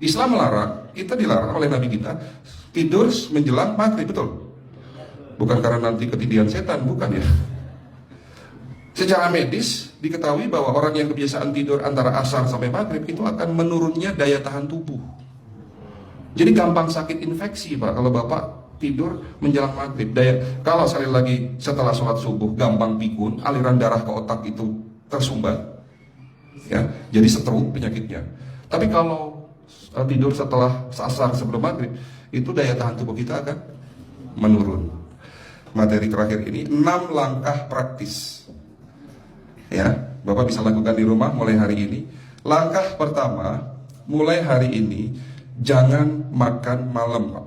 Islam melarang, kita dilarang oleh Nabi kita tidur menjelang maghrib, betul? Bukan karena nanti ketidian setan, bukan ya. Secara medis diketahui bahwa orang yang kebiasaan tidur antara asar sampai maghrib itu akan menurunnya daya tahan tubuh. Jadi gampang sakit infeksi Pak kalau Bapak tidur menjelang maghrib. Kalau sekali lagi setelah sholat subuh gampang pikun, aliran darah ke otak itu tersumbat, ya, jadi stroke penyakitnya. Tapi kalau tidur setelah asar sebelum maghrib, itu daya tahan tubuh kita akan menurun. Materi terakhir ini 6 langkah praktis, ya, Bapak bisa lakukan di rumah mulai hari ini. Langkah pertama, mulai hari ini jangan makan malam, Pak.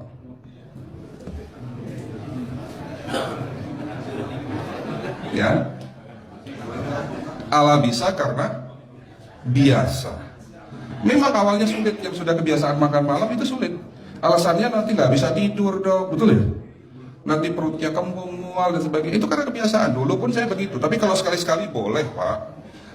Ya, ala bisa karena biasa. Memang awalnya sulit, yang sudah kebiasaan makan malam itu sulit. Alasannya nanti nggak bisa tidur dong, betul ya? Nanti perutnya kembung, mual dan sebagainya. Itu karena kebiasaan. Dulu pun saya begitu. Tapi kalau sekali-sekali boleh Pak.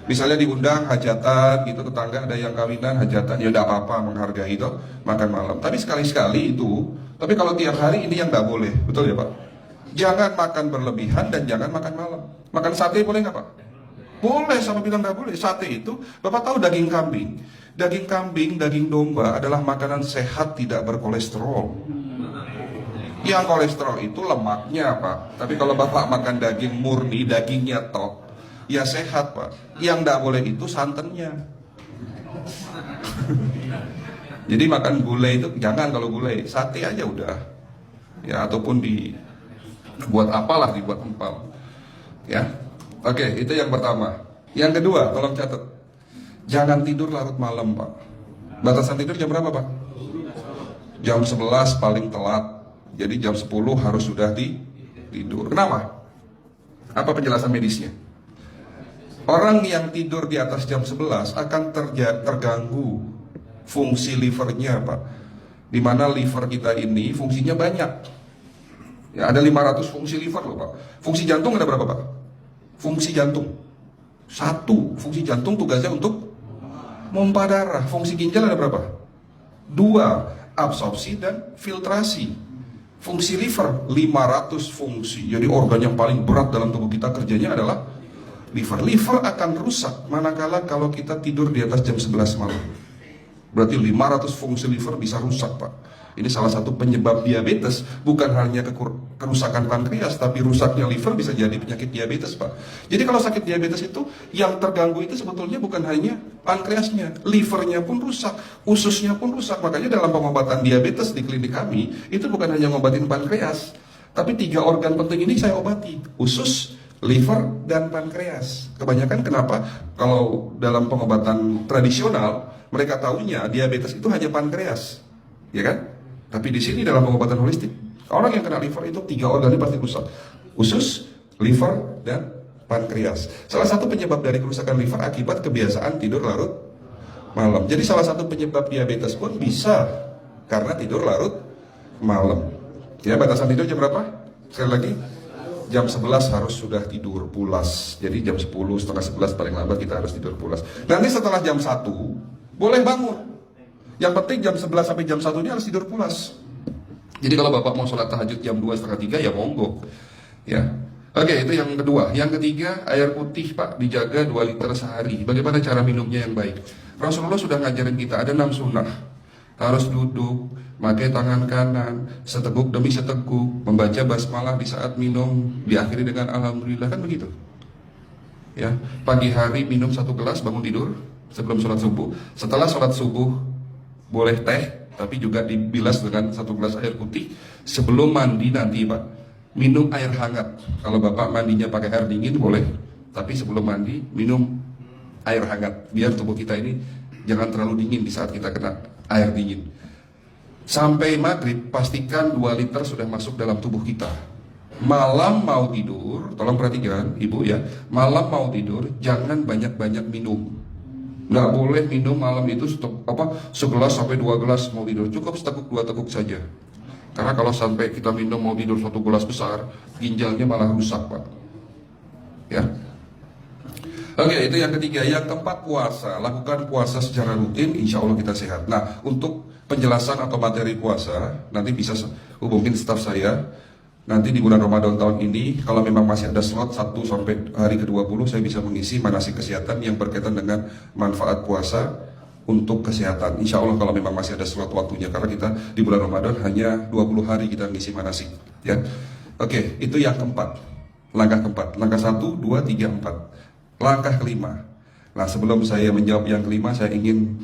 Misalnya diundang hajatan gitu, tetangga ada yang kawinan hajatan, ya udah apa-apa, menghargai itu makan malam. Tapi sekali-sekali itu. Tapi kalau tiap hari ini yang nggak boleh, betul ya Pak? Jangan makan berlebihan dan jangan makan malam. Makan sate boleh nggak Pak? Boleh, sama bilang nggak boleh. Sate itu, Bapak tahu daging kambing. Daging kambing, daging domba adalah makanan sehat, tidak berkolesterol. Yang kolesterol itu lemaknya Pak. Tapi kalau Bapak makan daging murni, dagingnya tok, ya sehat Pak. Yang nggak boleh itu santannya. Jadi makan gulai itu jangan, kalau gulai sate aja udah. Ya, ataupun dibuat apalah, dibuat empal. Ya. Oke, itu yang pertama. Yang kedua, tolong catat. Jangan tidur larut malam, Pak. Batasan tidur jam berapa, Pak? Jam 11 paling telat. Jadi jam 10 harus sudah tidur. Kenapa? Apa penjelasan medisnya? Orang yang tidur di atas jam 11 akan terganggu fungsi livernya, Pak. Dimana liver kita ini fungsinya banyak. Ya, ada 500 fungsi liver loh, Pak. Fungsi jantung ada berapa, Pak? Fungsi jantung 1. Fungsi jantung tugasnya untuk mompa darah. Fungsi ginjal ada berapa? 2. Absorpsi dan filtrasi. Fungsi liver 500 fungsi. Jadi organ yang paling berat dalam tubuh kita kerjanya adalah liver. Liver akan rusak manakala kalau kita tidur di atas jam 11 malam. Berarti 500 fungsi liver bisa rusak, Pak. Ini salah satu penyebab diabetes. Bukan hanya kerusakan pankreas, tapi rusaknya liver bisa jadi penyakit diabetes, Pak. Jadi kalau sakit diabetes itu, yang terganggu itu sebetulnya bukan hanya pankreasnya, livernya pun rusak, ususnya pun rusak. Makanya dalam pengobatan diabetes di klinik kami, itu bukan hanya ngobatin pankreas, tapi 3 organ penting ini saya obati: usus, liver, dan pankreas. Kebanyakan kenapa? Kalau dalam pengobatan tradisional, mereka tahunya diabetes itu hanya pankreas, ya kan? Tapi di sini dalam pengobatan holistik, orang yang kena liver itu 3 organ ini pasti rusak: usus, liver, dan pankreas. Salah satu penyebab dari kerusakan liver akibat kebiasaan tidur larut malam. Jadi salah satu penyebab diabetes pun bisa karena tidur larut malam. Ya, batasan tidur jam berapa? Sekali lagi, jam 11 harus sudah tidur pulas. Jadi jam 10, setengah 11 paling lambat kita harus tidur pulas. Nanti setelah jam 1 boleh bangun. Yang penting jam 11 sampai jam 1 ini harus tidur pulas. Jadi kalau Bapak mau sholat tahajud jam 2, setengah 3 ya monggo. Ya. Oke, itu yang kedua. Yang ketiga, air putih Pak dijaga 2 liter sehari. Bagaimana cara minumnya yang baik? Rasulullah sudah ngajarin kita ada 6 sunnah. Harus duduk, pakai tangan kanan, seteguk demi seteguk, membaca basmalah di saat minum, diakhiri dengan alhamdulillah, kan begitu. Ya, pagi hari minum 1 gelas bangun tidur sebelum sholat subuh. Setelah sholat subuh boleh teh, tapi juga dibilas dengan 1 gelas air putih. Sebelum mandi nanti Pak, minum air hangat. Kalau Bapak mandinya pakai air dingin boleh, tapi sebelum mandi minum air hangat, biar tubuh kita ini jangan terlalu dingin di saat kita kena air dingin. Sampai maghrib pastikan 2 liter sudah masuk dalam tubuh kita. Malam mau tidur, tolong perhatikan Ibu ya, malam mau tidur jangan banyak-banyak minum. Nggak boleh minum malam itu segelas sampai 2 gelas mau tidur. Cukup seteguk 2 teguk saja. Karena kalau sampai kita minum mau tidur 1 gelas besar, ginjalnya malah rusak, Pak. Ya. Oke, itu yang ketiga. Yang keempat, puasa. Lakukan puasa secara rutin, insya Allah kita sehat. Nah, untuk penjelasan atau materi puasa, nanti bisa hubungin staf saya. Nanti di bulan Ramadan tahun ini, kalau memang masih ada slot 1 sampai hari ke-20, saya bisa mengisi manasik kesehatan yang berkaitan dengan manfaat puasa untuk kesehatan. Insya Allah kalau memang masih ada slot waktunya, karena kita di bulan Ramadan hanya 20 hari kita mengisi manasik. Ya. Oke, itu yang keempat. Langkah keempat. Langkah 1, 2, 3, 4. Langkah kelima. Nah, sebelum saya menjawab yang kelima, saya ingin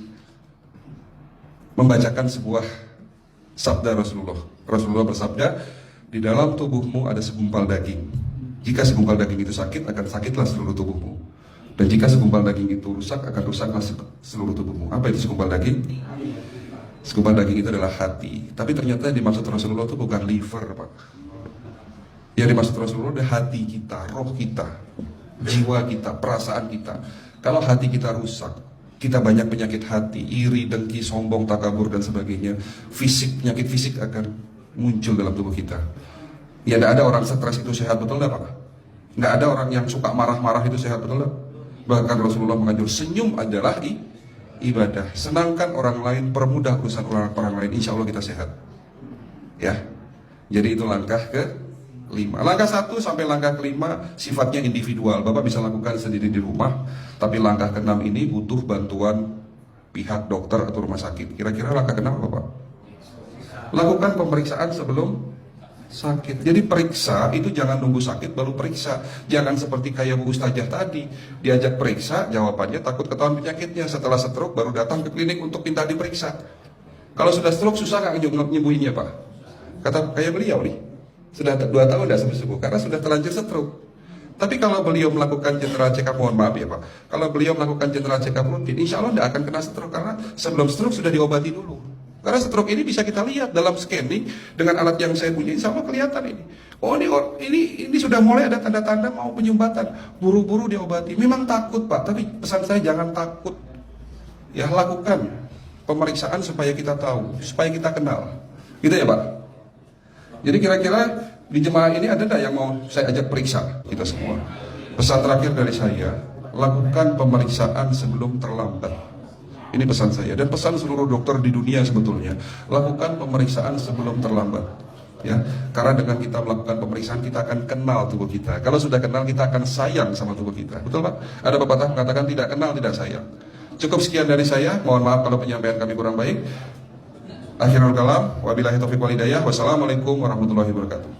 membacakan sebuah sabda Rasulullah. Rasulullah bersabda, di dalam tubuhmu ada segumpal daging. Jika segumpal daging itu sakit, akan sakitlah seluruh tubuhmu. Dan jika segumpal daging itu rusak, akan rusaklah seluruh tubuhmu. Apa itu segumpal daging? Segumpal daging itu adalah hati. Tapi ternyata yang dimaksud Rasulullah itu bukan liver, Pak. Yang dimaksud Rasulullah adalah hati kita, roh kita, jiwa kita, perasaan kita. Kalau hati kita rusak, kita banyak penyakit hati, iri, dengki, sombong, takabur, dan sebagainya. Penyakit fisik akan muncul dalam tubuh kita. Ya, tidak ada orang stres itu sehat, betul tidak, Pak? Nggak ada orang yang suka marah-marah itu sehat, betul tidak? Bahkan Rasulullah mengajar, senyum adalah ibadah. Senangkan orang lain, permudah urusan orang lain, insya Allah kita sehat. Ya, jadi itu langkah ke-5. Langkah 1 sampai langkah ke-5 sifatnya individual. Bapak bisa lakukan sendiri di rumah. Tapi langkah ke-6 ini butuh bantuan pihak dokter atau rumah sakit. Kira-kira langkah ke-6 apa, Pak? Lakukan pemeriksaan sebelum sakit. Jadi periksa itu jangan nunggu sakit baru periksa. Jangan seperti kayak Bu Ustazah tadi, diajak periksa, jawabannya takut ketahuan penyakitnya. Setelah stroke baru datang ke klinik untuk minta diperiksa. Kalau sudah stroke susah nggak nyembuhinnya, Pak? Kata kayak beliau nih, sudah 2 tahun tidak sembuh-sembuh karena sudah terlanjur stroke. Tapi kalau beliau melakukan general check up, mohon maaf ya Pak, kalau beliau melakukan general check up rutin, insya Allah tidak akan kena stroke karena sebelum stroke sudah diobati dulu. Karena stroke ini bisa kita lihat dalam scanning dengan alat yang saya punya, insya Allah kelihatan ini. Oh ini sudah mulai ada tanda-tanda mau penyumbatan, buru-buru diobati. Memang takut Pak, tapi pesan saya jangan takut. Ya lakukan pemeriksaan supaya kita tahu, supaya kita kenal. Gitu ya Pak. Jadi kira-kira di jemaah ini ada tidak yang mau saya ajak periksa kita semua? Pesan terakhir dari saya, lakukan pemeriksaan sebelum terlambat. Ini pesan saya dan pesan seluruh dokter di dunia sebetulnya. Lakukan pemeriksaan sebelum terlambat. Ya, karena dengan kita melakukan pemeriksaan kita akan kenal tubuh kita. Kalau sudah kenal kita akan sayang sama tubuh kita. Betul Pak? Ada pepatah mengatakan tidak kenal tidak sayang. Cukup sekian dari saya. Mohon maaf kalau penyampaian kami kurang baik. Akhirul kalam, wabillahi taufiq wal hidayah. Wassalamualaikum warahmatullahi wabarakatuh.